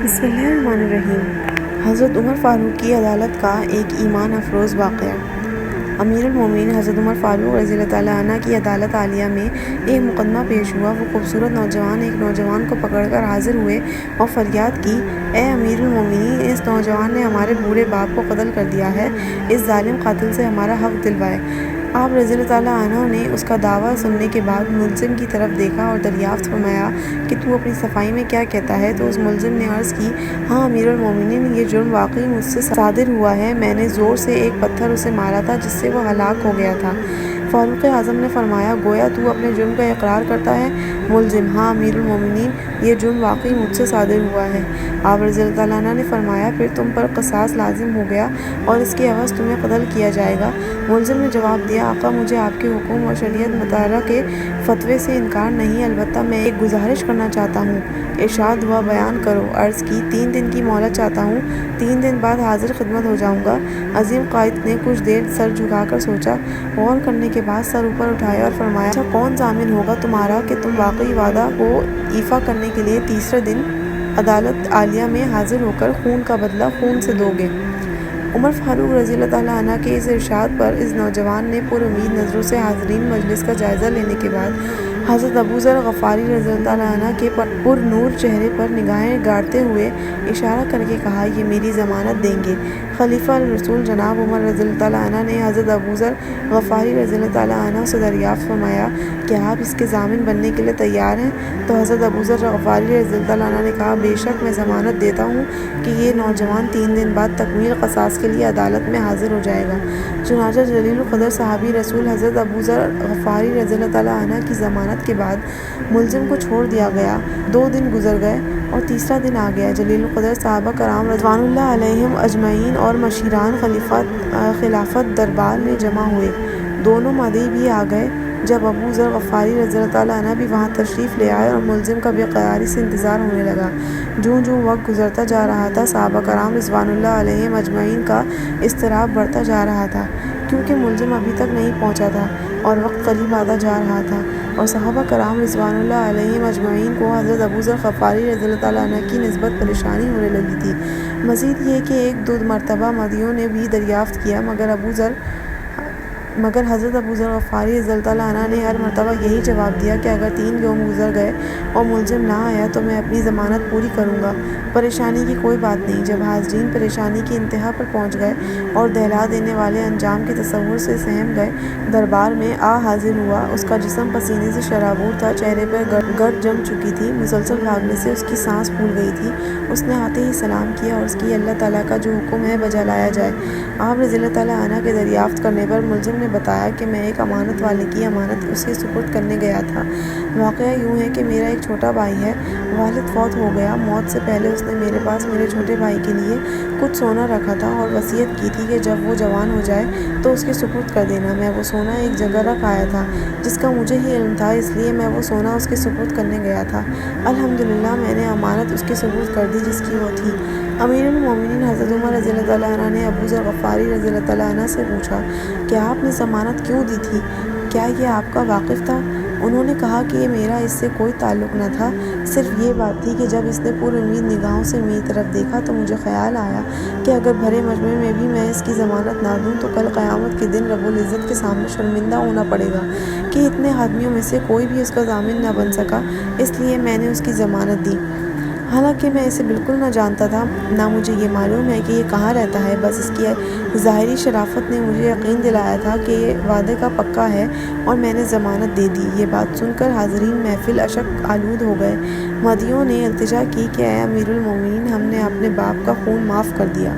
بسم اللہ الرحمن الرحیم۔ حضرت عمر فاروق کی عدالت کا ایک ایمان افروز واقعہ۔ امیر المومنین حضرت عمر فاروق رضی اللہ تعالیٰ عنہ کی عدالت عالیہ میں ایک مقدمہ پیش ہوا۔ وہ خوبصورت نوجوان ایک نوجوان کو پکڑ کر حاضر ہوئے اور فریاد کی، اے امیر المومنین، اس نوجوان نے ہمارے بوڑھے باپ کو قتل کر دیا ہے، اس ظالم قاتل سے ہمارا حق دلوائے۔ آپ رضی اللہ تعالیٰ عنہ نے اس کا دعویٰ سننے کے بعد ملزم کی طرف دیکھا اور دریافت فرمایا کہ تو اپنی صفائی میں کیا کہتا ہے؟ تو اس ملزم نے عرض کی، ہاں امیر المومنین، یہ جرم واقعی مجھ سے صادر ہوا ہے، میں نے زور سے ایک پتھر اسے مارا تھا جس سے وہ ہلاک ہو گیا تھا۔ فاروق اعظم نے فرمایا، گویا تو اپنے جرم کا اقرار کرتا ہے؟ ملزم، ہاں امیر المومنین، یہ جرم واقعی مجھ سے صادر ہوا ہے۔ آپ رضی اللہ تعالیٰ عنہ نے فرمایا، پھر تم پر قصاص لازم ہو گیا اور اس کے عوض تمہیں قتل کیا جائے گا۔ ملزم نے جواب دیا، آقا، مجھے آپ کے حکم اور شریعت مطالعہ کے فتوے سے انکار نہیں، البتہ میں ایک گزارش کرنا چاہتا ہوں۔ ارشاد ہوا، بیان کرو۔ عرض کی، 3 دن کی مہلت چاہتا ہوں، 3 دن بعد حاضر خدمت ہو جاؤں گا۔ عظیم قائد نے کچھ دیر سر جھکا کر سوچا، غور کرنے کے بعد سر اوپر اٹھایا اور فرمایا، اچھا کون ضامن ہوگا تمہارا کہ تم واقعی وعدہ کو ایفا کرنے کے لیے تیسرے دن عدالت عالیہ میں حاضر ہو کر خون کا بدلہ خون سے دو گے؟ عمر فاروق رضی اللہ تعالیٰ عنہ کے اس ارشاد پر اس نوجوان نے پر امید نظروں سے حاضرین مجلس کا جائزہ لینے کے بعد حضرت ابو ذر غفاری رضی اللہ تعالیٰ عنہ کے پر نور چہرے پر نگاہیں گاڑتے ہوئے اشارہ کر کے کہا، یہ میری ضمانت دیں گے۔ خلیفہ الرسول جناب عمر رضی اللہ تعالیٰ عنہ نے حضرت ابو ذر غفاری رضی اللہ تعالیٰ عنہ سے دریافت فرمایا کہ آپ اس کے ضامن بننے کے لیے تیار ہیں؟ تو حضرت ابو ذر غفاری رضی اللہ تعالیٰ عنہ نے کہا، بے شک میں ضمانت دیتا ہوں کہ یہ نوجوان 3 دن بعد تکمیل قصاص کے لیے عدالت میں حاضر ہو جائے گا۔ چنانچہ جلیل القدر صحابی رسول حضرت ابو ذر غفاری رضی اللہ تعالیٰ عنہ کی ضمانت کے بعد ملزم کو چھوڑ دیا گیا۔ 2 دن گزر گئے اور تیسرا دن آ گیا۔ جلیل القدر صحابہ کرام رضوان اللہ علیہم اجمعین اور مشیران خلافت دربار میں جمع ہوئے۔ دونوں مدعی بھی آ گئے۔ جب ابو ذر غفاری رضی اللہ تعالیٰ عنہ بھی وہاں تشریف لے آئے اور ملزم کا بے قراری سے انتظار ہونے لگا، جوں جوں وقت گزرتا جا رہا تھا، صحابہ کرام رضوان اللہ علیہم اجمعین کا اضطراب بڑھتا جا رہا تھا، کیونکہ ملزم ابھی تک نہیں پہنچا تھا اور وقت قریب آتا جا رہا تھا، اور صحابہ کرام رضوان اللہ علیہم اجمعین کو حضرت ابو ذر غفاری رضی اللہ تعالیٰ عنہ کی نسبت پریشانی ہونے لگی تھی۔ مزید یہ کہ 1-2 مرتبہ مدعیوں نے بھی دریافت کیا، مگر حضرت ابو ذر غفاری رضی اللہ تعالیٰ عنہ نے ہر مرتبہ یہی جواب دیا کہ اگر 3 یوم گزر گئے اور ملزم نہ آیا تو میں اپنی ضمانت پوری کروں گا۔ پریشانی کی کوئی بات نہیں۔ جب حاضرین پریشانی کی انتہا پر پہنچ گئے اور دہلا دینے والے انجام کے تصور سے سہم گئے، دربار میں حاضر ہوا۔ اس کا جسم پسینے سے شرابور تھا، چہرے پر گرد جم چکی تھی، مسلسل بھاگنے سے اس کی سانس پھول گئی تھی۔ اس نے آتے ہی سلام کیا اور اس کی اللہ تعالیٰ کا جو حکم ہے بجا لایا جائے۔ آپ رضی اللہ تعالیٰ عنہ کے دریافت کرنے پر ملزم نے بتایا کہ میں ایک امانت والے کی امانت اسے سپرد کرنے گیا تھا۔ واقعہ یوں ہے کہ میرا ایک چھوٹا بھائی ہے، والد فوت ہو گیا۔ موت سے پہلے اس نے میرے پاس میرے چھوٹے بھائی کے لیے کچھ سونا رکھا تھا اور وصیت کی تھی کہ جب وہ جوان ہو جائے تو اس کے سپرد کر دینا۔ میں وہ سونا ایک جگہ رکھ آیا تھا جس کا مجھے ہی علم تھا، اس لیے میں وہ سونا اس کے سپرد کرنے گیا تھا۔ الحمدللہ میں نے امانت اس کے سپرد کر دی جس کی وہ تھی۔ امیر المومنین حضرت عمر رضی اللہ تعالیٰ عنہ نے ابو ذر غفاری رضی اللہ تعالیٰ عنہ سے پوچھا کہ آپ نے ضمانت کیوں دی تھی؟ کیا یہ آپ کا واقف تھا؟ انہوں نے کہا کہ میرا اس سے کوئی تعلق نہ تھا، صرف یہ بات تھی کہ جب اس نے پر امید نگاہوں سے میری طرف دیکھا تو مجھے خیال آیا کہ اگر بھرے مجمع میں بھی میں اس کی ضمانت نہ دوں تو کل قیامت کے دن رب العزت کے سامنے شرمندہ ہونا پڑے گا کہ اتنے آدمیوں میں سے کوئی بھی اس کا ضامن نہ بن سکا، اس لیے میں نے اس کی ضمانت دی۔ حالانکہ میں اسے بالکل نہ جانتا تھا، نہ مجھے یہ معلوم ہے کہ یہ کہاں رہتا ہے، بس اس کی ظاہری شرافت نے مجھے یقین دلایا تھا کہ یہ وعدے کا پکا ہے اور میں نے ضمانت دے دی۔ یہ بات سن کر حاضرین محفل اشک آلود ہو گئے۔ مدعیوں نے التجا کی کہ اے امیر المومنین، ہم نے اپنے باپ کا خون معاف کر دیا۔